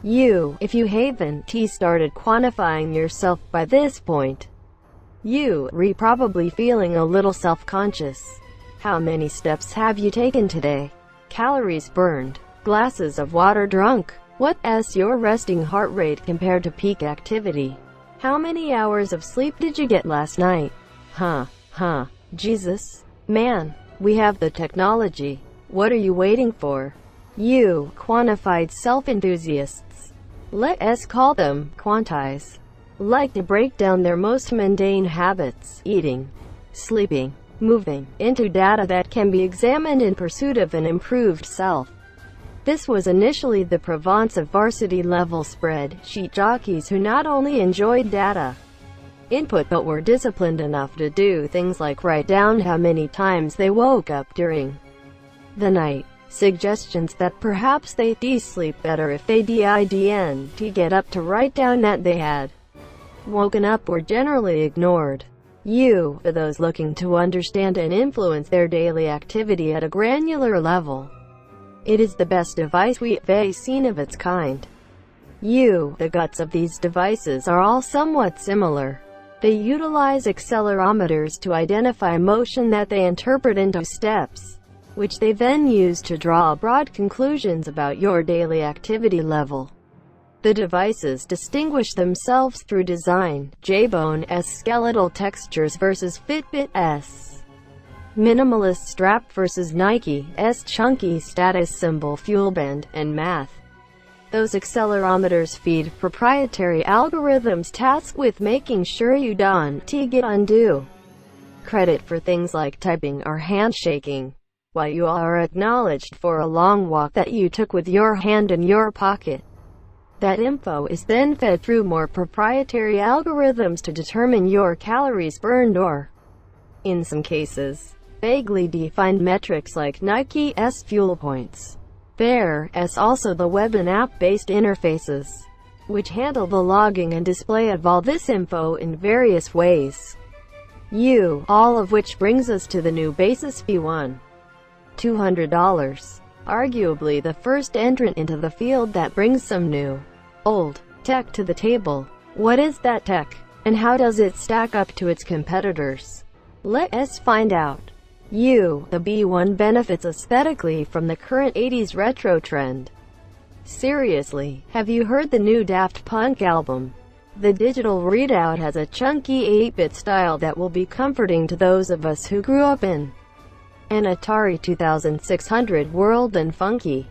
If you haven't started quantifying yourself by this point, you're probably feeling a little self-conscious. How many steps have you taken today? Calories burned? Glasses of water drunk? What's your resting heart rate compared to peak activity? How many hours of sleep did you get last night? Jesus. Man, we have the technology. What are you waiting for? Quantified self-enthusiasts, let's call them quantize, like to break down their most mundane habits, eating, sleeping, moving, into data that can be examined in pursuit of an improved self. This was initially the Provence of varsity-level spreadsheet jockeys who not only enjoyed data input but were disciplined enough to do things like write down how many times they woke up during the night. Suggestions that perhaps they'd sleep better if they didn't get up to write down that they had woken up were generally ignored. For those looking to understand and influence their daily activity at a granular level, it is the best device we've seen of its kind. The guts of these devices are all somewhat similar. They utilize accelerometers to identify motion that they interpret into steps, which they then use to draw broad conclusions about your daily activity level. The devices distinguish themselves through design, Jbone's skeletal textures versus Fitbit's minimalist strap versus Nike's chunky status symbol fuelband, and math. Those accelerometers feed proprietary algorithms tasked with making sure you don't get undue credit for things like typing or handshaking, while you are acknowledged for a long walk that you took with your hand in your pocket. That info is then fed through more proprietary algorithms to determine your calories burned or, in some cases, vaguely defined metrics like Nike's fuel points. There's also the web and app-based interfaces, which handle the logging and display of all this info in various ways. All of which brings us to the new Basis V1. $200. Arguably the first entrant into the field that brings some new, old, tech to the table. What is that tech, and how does it stack up to its competitors? Let's find out. The B1 benefits aesthetically from the current 80s retro trend. Seriously, have you heard the new Daft Punk album? The digital readout has a chunky 8-bit style that will be comforting to those of us who grew up in an Atari 2600 world and funky.